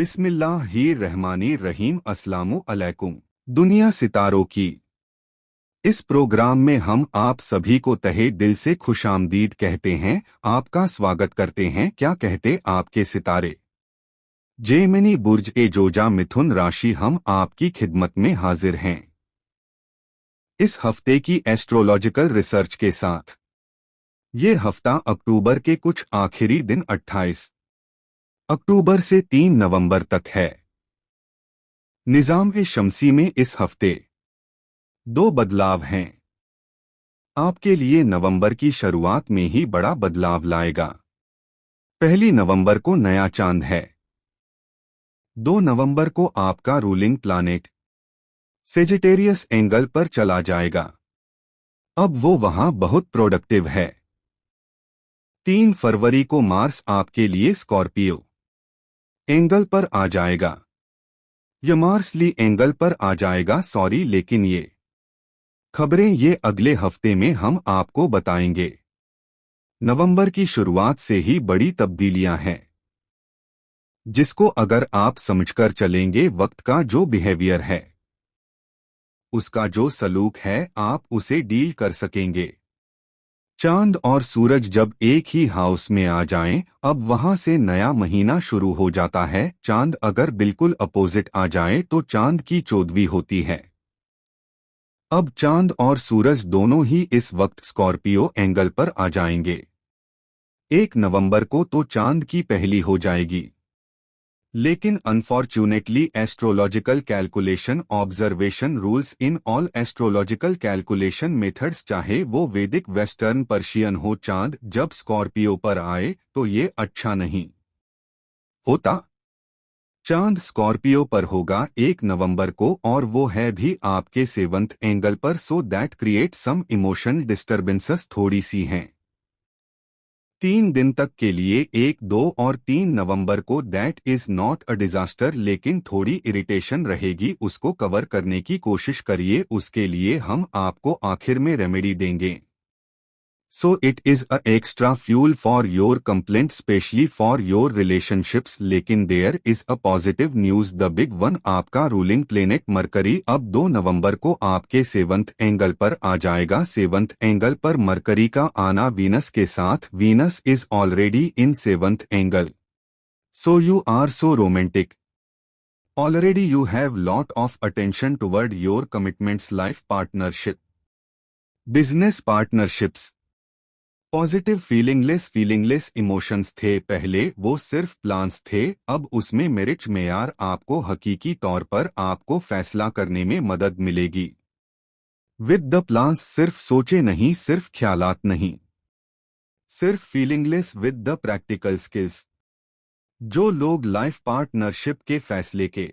बिस्मिल्लाहिर्रहमानिर्रहीम। अस्सलामु अलैकुम। दुनिया सितारों की इस प्रोग्राम में हम आप सभी को तहे दिल से खुशामदीद कहते हैं, आपका स्वागत करते हैं। क्या कहते आपके सितारे? जेमिनी बुर्ज ए जोजा मिथुन राशि, हम आपकी खिदमत में हाजिर हैं इस हफ्ते की एस्ट्रोलॉजिकल रिसर्च के साथ। ये हफ्ता अक्टूबर के कुछ आखिरी दिन 28 अक्टूबर से 3 नवंबर तक है। निज़ाम-ए-शम्सी में इस हफ्ते 2 बदलाव हैं। आपके लिए नवंबर की शुरुआत में ही बड़ा बदलाव लाएगा। 1 नवंबर को नया चांद है। 2 नवंबर को आपका रूलिंग प्लैनेट सेजिटेरियस एंगल पर चला जाएगा। अब वो वहां बहुत प्रोडक्टिव है। 3 फरवरी को मार्स आपके लिए स्कॉर्पियो एंगल पर आ जाएगा। यह मार्स ली एंगल पर आ जाएगा, लेकिन ये खबरें ये अगले हफ्ते में हम आपको बताएंगे। नवंबर की शुरुआत से ही बड़ी तब्दीलियां हैं, जिसको अगर आप समझकर चलेंगे, वक्त का जो बिहेवियर है, उसका जो सलूक है, आप उसे डील कर सकेंगे। चांद और सूरज जब एक ही हाउस में आ जाएं, अब वहां से नया महीना शुरू हो जाता है। चांद अगर बिल्कुल अपोजिट आ जाए तो चांद की चौदहवीं होती है। अब चांद और सूरज दोनों ही इस वक्त स्कॉर्पियो एंगल पर आ जाएंगे। 1 नवंबर को तो चांद की पहली हो जाएगी, लेकिन unfortunately astrological calculation observation rules in all astrological calculation methods, चाहे वो वैदिक वेस्टर्न पर्शियन हो, चांद जब स्कॉर्पियो पर आए तो ये अच्छा नहीं होता। चांद स्कॉर्पियो पर होगा 1 नवंबर को, और वो है भी आपके 7th एंगल पर, so that create some emotion disturbances थोड़ी सी हैं। 3 दिन तक के लिए 1, 2 और 3 नवंबर को that is not a disaster, लेकिन थोड़ी इरिटेशन रहेगी। उसको कवर करने की कोशिश करिए, उसके लिए हम आपको आखिर में रेमेडी देंगे। So it is a extra fuel for your complaint, specially for your relationships. लेकिन there is a positive news, the big one. आपका रूलिंग प्लेनेट मरकरी अब 2 नवंबर को आपके 7th एंगल पर आ जाएगा। 7th एंगल पर मरकरी का आना वीनस के साथ, Venus is already in 7th angle, so you are so romantic already, you have lot of attention toward your commitments, life partnership, business partnerships. Positive feelingless emotions थे पहले, वो सिर्फ plans थे। अब उसमें मेरिट मेयार आपको हकीकी तौर पर आपको फैसला करने में मदद मिलेगी। विद द प्लान्स, सिर्फ सोचे नहीं, सिर्फ ख्यालात नहीं, सिर्फ फीलिंगलेस विद द प्रैक्टिकल स्किल्स। जो लोग लाइफ पार्टनरशिप के फैसले के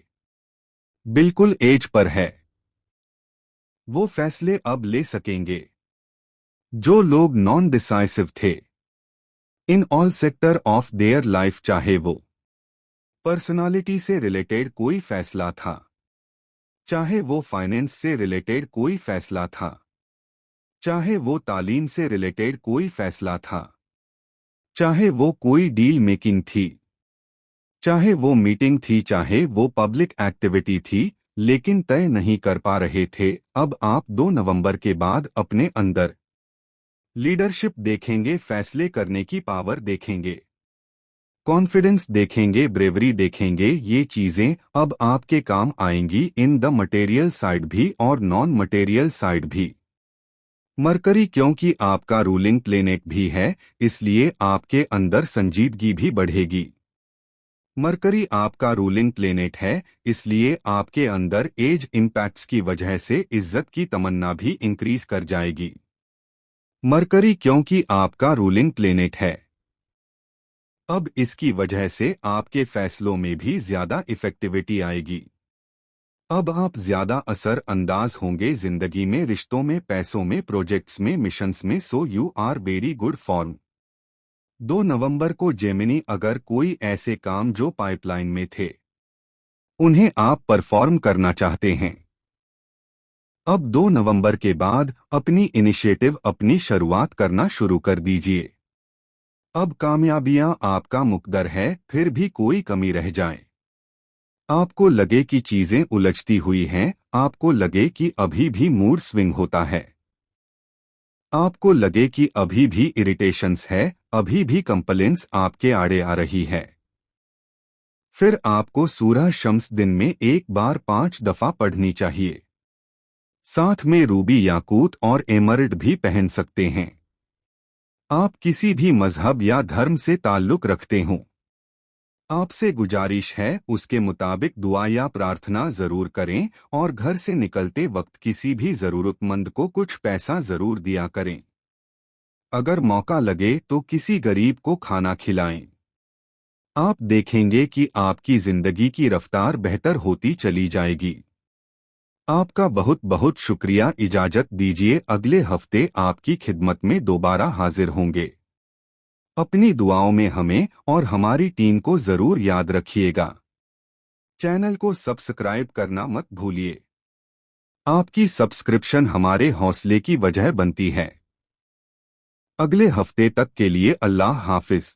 बिल्कुल एज पर है, वो फैसले अब ले सकेंगे। जो लोग नॉन डिसाइसिव थे in all sector of their life, चाहे वो पर्सनालिटी से रिलेटेड कोई फैसला था, चाहे वो फाइनेंस से रिलेटेड कोई फैसला था, चाहे वो तालीम से रिलेटेड कोई फैसला था, चाहे वो कोई डील मेकिंग थी, चाहे वो मीटिंग थी, चाहे वो पब्लिक एक्टिविटी थी, लेकिन तय नहीं कर पा रहे थे, अब आप 2 नवंबर के बाद अपने अंदर लीडरशिप देखेंगे, फैसले करने की पावर देखेंगे, कॉन्फिडेंस देखेंगे, ब्रेवरी देखेंगे। ये चीजें अब आपके काम आएंगी इन द मटेरियल साइड भी और नॉन मटेरियल साइड भी। मरकरी क्योंकि आपका रूलिंग प्लेनेट भी है, इसलिए आपके अंदर संजीदगी भी बढ़ेगी। मरकरी आपका रूलिंग प्लेनेट है, इसलिए आपके अंदर एज इम्पैक्ट्स की वजह से इज्जत की तमन्ना भी इंक्रीज कर जाएगी। मरकरी क्योंकि आपका रूलिंग प्लेनेट है, अब इसकी वजह से आपके फैसलों में भी ज्यादा इफेक्टिविटी आएगी। अब आप ज्यादा असर अंदाज होंगे जिंदगी में, रिश्तों में, पैसों में, प्रोजेक्ट्स में, मिशंस में, so you are very good form. 2 नवंबर को जेमिनी, अगर कोई ऐसे काम जो पाइपलाइन में थे उन्हें आप परफॉर्म करना चाहते हैं, अब 2 नवंबर के बाद अपनी इनिशिएटिव, अपनी शुरुआत करना शुरू कर दीजिए। अब कामयाबियां आपका मुकद्दर है, फिर भी कोई कमी रह जाए आपको लगे कि चीजें उलझती हुई हैं, आपको लगे कि अभी भी मूड स्विंग होता है, आपको लगे कि अभी भी इरिटेशंस है, अभी भी कंप्लेंट्स आपके आड़े आ रही है, फिर आपको सूरह शम्स दिन में एक बार 5 दफा पढ़नी चाहिए। साथ में रूबी याकूत और एमरल्ड भी पहन सकते हैं। आप किसी भी मजहब या धर्म से ताल्लुक रखते हों, आपसे गुजारिश है उसके मुताबिक दुआ या प्रार्थना जरूर करें और घर से निकलते वक्त किसी भी जरूरतमंद को कुछ पैसा जरूर दिया करें। अगर मौका लगे तो किसी गरीब को खाना खिलाएं। आप देखेंगे कि आपकी जिंदगी की रफ्तार बेहतर होती चली जाएगी। आपका बहुत बहुत शुक्रिया। इजाजत दीजिए, अगले हफ्ते आपकी खिदमत में दोबारा हाजिर होंगे। अपनी दुआओं में हमें और हमारी टीम को जरूर याद रखिएगा। चैनल को सब्सक्राइब करना मत भूलिए। आपकी सब्सक्रिप्शन हमारे हौसले की वजह बनती है। अगले हफ्ते तक के लिए अल्लाह हाफिज।